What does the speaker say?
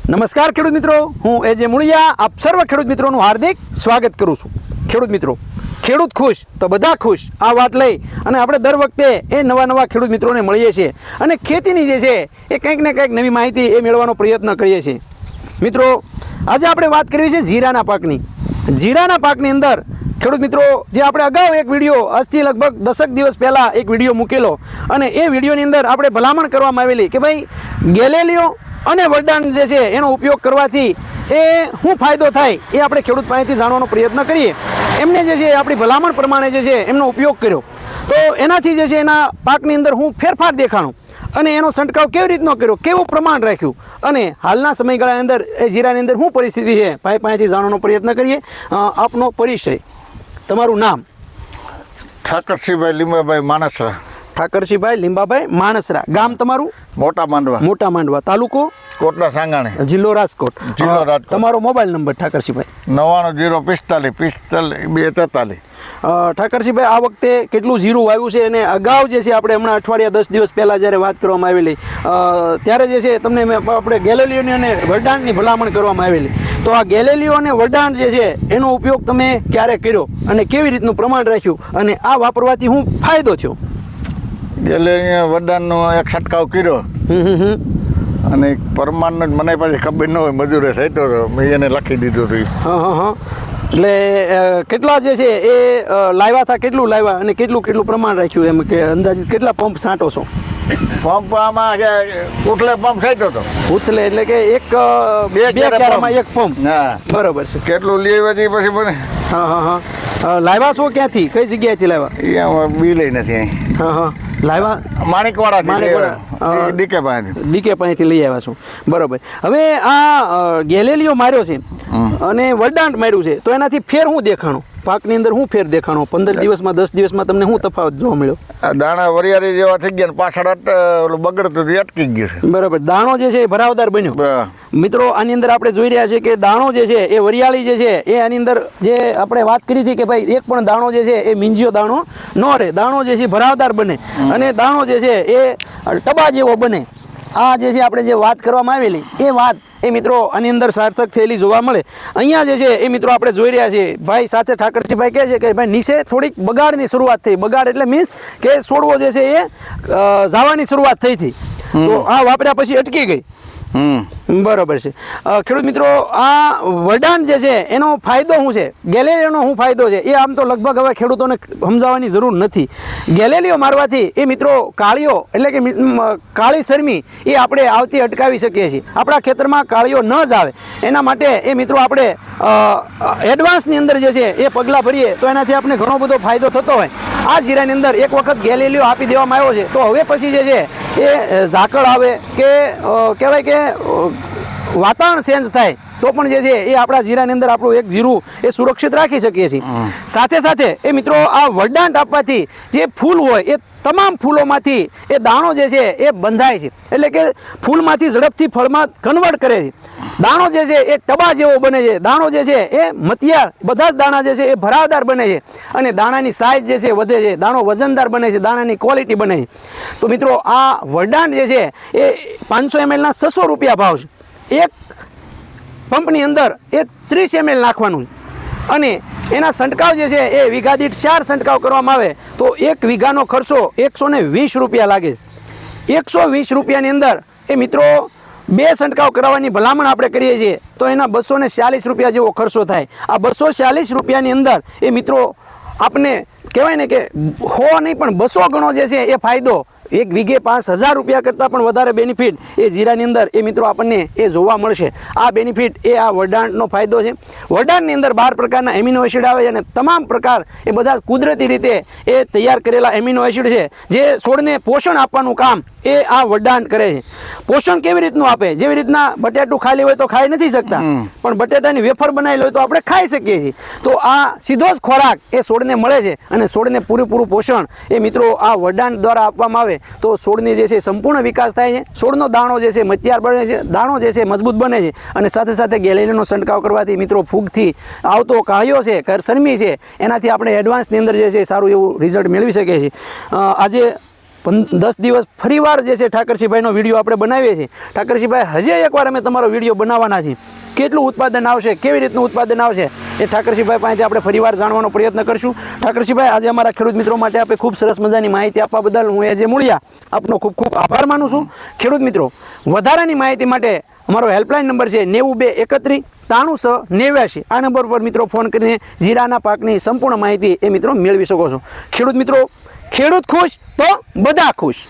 નમસ્કાર ખેડૂત મિત્રો, હું એજે મુળિયા આપ સર્વ ખેડૂત મિત્રોનું હાર્દિક સ્વાગત કરું છું. ખેડૂત મિત્રો, ખેડૂત ખુશ તો બધા ખુશ આ વાત લઈ અને આપણે દર વખતે એ નવા ખેડૂત મિત્રોને મળીએ છીએ અને ખેતીની જે છે એ કંઈક ને કંઈક નવી માહિતી એ મેળવવાનો પ્રયત્ન કરીએ છીએ. મિત્રો, આજે આપણે વાત કરવી છે જીરાના પાકની. જીરાના પાકની અંદર ખેડૂત મિત્રો, જે આપણે અગાઉ એક વિડીયો આજથી લગભગ 10 દિવસ પહેલાં એક વિડીયો મૂકેલો અને એ વિડીયોની અંદર આપણે ભલામણ કરવામાં આવેલી કે ભાઈ ગેલેલિયો અને વરદાન જે છે એનો ઉપયોગ કરવાથી એ શું ફાયદો થાય એ આપણે ખેડૂત પાસેથી જાણવાનો પ્રયત્ન કરીએ. એમને જે છે આપણી ભલામણ પ્રમાણે જે છે એમનો ઉપયોગ કર્યો તો એનાથી જે છે એના પાકની અંદર હું ફેરફાર દેખાણો અને એનો છંટકાવ કેવી રીતનો કર્યો, કેવું પ્રમાણ રાખ્યું અને હાલના સમયગાળાની અંદર એ જીરાની અંદર શું પરિસ્થિતિ છે ભાઈ પાસેથી જાણવાનો પ્રયત્ન કરીએ. આપનો પરિચય, તમારું નામ? ઠાકરસિંહભાઈ લીંબાભાઈ માણસરા. ઠાકરસિંહભાઈ લીંબાભાઈ માણસરા. ગામ તમારું? મોટા માંડવા. મોટા માંડવા. તાલુકો? કોટડા સાંગાણે. જિલ્લો રાજકોટ. જિલ્લો રાજકોટ. તમારો મોબાઈલ નંબર ઠાકરસિંહભાઈ? 99 ઠાકરસિંહભાઈ, આ વખતે કેટલું જીરું વાવ્યું છે અને અગાઉ જે છે આપણે હમણાં અઠવાડિયા 10 દિવસ પહેલાં જ્યારે વાત કરવામાં આવેલી ત્યારે જે છે તમને આપણે ગેલેલિયોની અને વરદાનની ભલામણ કરવામાં આવેલી. તો આ ગેલેલિયો અને વરદાન જે છે એનો ઉપયોગ તમે ક્યારે કર્યો અને કેવી રીતનું પ્રમાણ રાખ્યું અને આ વાપરવાથી શું ફાયદો થયો? ગેલેલિયો વરદાનનો એક છંટકાવ કર્યો અને પરમાનન્ટ મને પાછી ખબર ન હોય, મજૂરે સાઈટો હતો, મેં એને લખી દીધું હતું. હા. એટલે કેટલા જે છે એ લાવ્યા હતા, કેટલું લાવ્યા અને કેટલું પ્રમાણ રાખ્યું એમ કે અંદાજિત કેટલા પંપ છાંટો છો? પંપ આમાં ઉથલે પંપ સાઈટો હતો. ઉથલે એટલે કે એક બે ક્યારામાં એક પંપ. હા, બરોબર છે. કેટલું લેવા પછી મને. હા. લાવ્યા છો ક્યાંથી, કઈ જગ્યાએથી લાવ્યા? એ આમાં બી લઈ નથી અહીં. હા. લાવ્યા માણેકવાડા ડીકે પાસેથી લઈ આવ્યા છો. બરોબર. હવે આ ગેલેલિયો માર્યો છે અને વરદાન માર્યું છે તો એનાથી ફેર શું દેખાણો? પાકની અંદર શું ફેર દેખાણો? 15 દિવસમાં 10 દિવસમાં તમને શું તફાવત જોવા મળ્યો? દાણા વરિયાળી જેવા થઈ ગયા, પાછળ બગડતું અટકી ગયું છે. બરાબર. દાણો જે છે એ ભરાવદાર બન્યો. મિત્રો, આની અંદર આપણે જોઈ રહ્યા છીએ કે દાણો જે છે એ વરિયાળી જે છે એ આની અંદર જે આપણે વાત કરી હતી કે ભાઈ એક પણ દાણો જે છે એ મીંજ્યો દાણો ન રહે, દાણો જે છે ભરાવદાર બને અને દાણો જે છે એ ટબા જેવો બને. આ જે છે આપણે જે વાત કરવામાં આવેલી એ વાત એ મિત્રો આની અંદર સાર્થક થયેલી જોવા મળે. અહીંયા જે છે એ મિત્રો આપણે જોઈ રહ્યા છીએ. ભાઈ સાથે ઠાકરસિંહભાઈ કહે છે કે ભાઈ નીચે થોડીક બગાડની શરૂઆત થઈ. બગાડ એટલે મીન્સ કે છોડવો જે છે એ જવાની શરૂઆત થઈ હતી તો આ વાપર્યા પછી અટકી ગઈ. બરોબર છે. ખેડૂત મિત્રો, આ વરદાન જે છે એનો ફાયદો શું છે, ગેલેલિયોનો શું ફાયદો છે એ આમ તો લગભગ હવે ખેડૂતોને સમજાવવાની જરૂર નથી. ગેલેલિયો મારવાથી એ મિત્રો કાળીઓ એટલે કે કાળી શરમી એ આપણે આવતી અટકાવી શકીએ છીએ. આપણા ખેતરમાં કાળીઓ ન જ આવે એના માટે એ મિત્રો આપણે એડવાન્સની અંદર જે છે એ પગલાં ભરીએ તો એનાથી આપણે ઘણો બધો ફાયદો થતો હોય. આ જીરાની અંદર એક વખત ગેલેલિયો આપી દેવામાં આવ્યો છે તો હવે પછી જે છે એ ઝાકળ આવે કે કહેવાય કે વાતાવરણ ચેન્જ થાય તો પણ જે છે એ આપણા જીરાની અંદર આપણું એક જીરું એ સુરક્ષિત રાખી શકીએ છીએ. સાથે એ મિત્રો આ વરદાન આપવાથી જે ફૂલ હોય એ તમામ ફૂલોમાંથી એ દાણો જે છે એ બંધાય છે, એટલે કે ફૂલમાંથી ઝડપથી ફળમાં કન્વર્ટ કરે છે. દાણો જે છે એ ટબા જેવો બને છે, દાણો જે છે એ મતિયાર, બધા જ દાણા જે છે એ ભરાવદાર બને છે અને દાણાની સાઇઝ જે છે વધે છે, દાણો વજનદાર બને છે, દાણાની ક્વોલિટી બને છે. તો મિત્રો, આ વરદાન જે છે એ 500 ml ના 600 રૂપિયા ભાવ છે. એક પંપની અંદર એ 30 ml નાખવાનું અને એના છંટકાવ જે છે એ વીઘા દીઠ 4 છંટકાવ કરવામાં આવે તો એક વીઘાનો ખર્ચો 120 રૂપિયા લાગે છે. 120 રૂપિયાની અંદર એ મિત્રો 2 છંટકાવ કરાવવાની ભલામણ આપણે કરીએ છીએ તો એના 240 રૂપિયા જેવો ખર્ચો થાય. આ 240 રૂપિયાની અંદર એ મિત્રો આપણે કહેવાય ને કે 100 નહીં પણ 200 ગણો જે છે એ ફાયદો, એક વીઘે 5000 રૂપિયા કરતાં પણ વધારે બેનિફિટ એ જીરાની અંદર એ મિત્રો આપણને એ જોવા મળશે. આ બેનિફિટ એ આ વરદાનનો ફાયદો છે. વરદાનની અંદર 12 પ્રકારના એમિનો એસિડ આવે છે અને તમામ પ્રકાર એ બધા કુદરતી રીતે એ તૈયાર કરેલા એમિનો એસિડ છે જે છોડને પોષણ આપવાનું કામ એ આ વરદાન કરે છે. પોષણ કેવી રીતનું આપે? જેવી રીતના બટેટું ખાલી હોય તો ખાઈ નથી શકતા પણ બટેટાની વેફર બનાવેલી હોય તો આપણે ખાઈ શકીએ છીએ. તો આ સીધો જ ખોરાક એ છોડને મળે છે અને છોડને પૂરેપૂરું પોષણ એ મિત્રો આ વરદાન દ્વારા આપવામાં આવે તો છોડની જે છે સંપૂર્ણ વિકાસ થાય છે. છોડનો દાણો જે છે મતિયાર બને છે, દાણો જે છે મજબૂત બને છે અને સાથે ગેલેલિયોનો છંટકાવ કરવાથી મિત્રો ફૂગથી આવતો કાળિયો છે, શરમી છે, એનાથી આપણે એડવાન્સની અંદર જે છે સારું એવું રિઝલ્ટ મેળવી શકીએ છીએ. આજે 10 દિવસ ફરીવાર જે છે ઠાકરસિંહભાઈનો વિડીયો આપણે બનાવીએ છીએ. ઠાકરસિંહભાઈ હજી એકવાર અમે તમારો વિડીયો બનાવવાના છીએ. કેટલું ઉત્પાદન આવશે, કેવી રીતનું ઉત્પાદન આવશે, એ ઠાકરસિંહભાઈ પાસેથી આપણે ફરીવાર જાણવાનો પ્રયત્ન કરશું. ઠાકરસિંહભાઈ, આજે અમારા ખેડૂત મિત્રો માટે આપણે ખૂબ સરસ મજાની માહિતી આપવા બદલ હું એ જે મૂળિયા આપનો ખૂબ ખૂબ આભાર માનું છું. ખેડૂત મિત્રો, વધારાની માહિતી માટે અમારો હેલ્પલાઇન નંબર છે 9231 9389. આ નંબર પર મિત્રો ફોન કરીને જીરાના પાકની સંપૂર્ણ માહિતી એ મિત્રો મેળવી શકો છો. ખેડૂત મિત્રો, ખેડૂત ખુશ તો બધા ખુશ.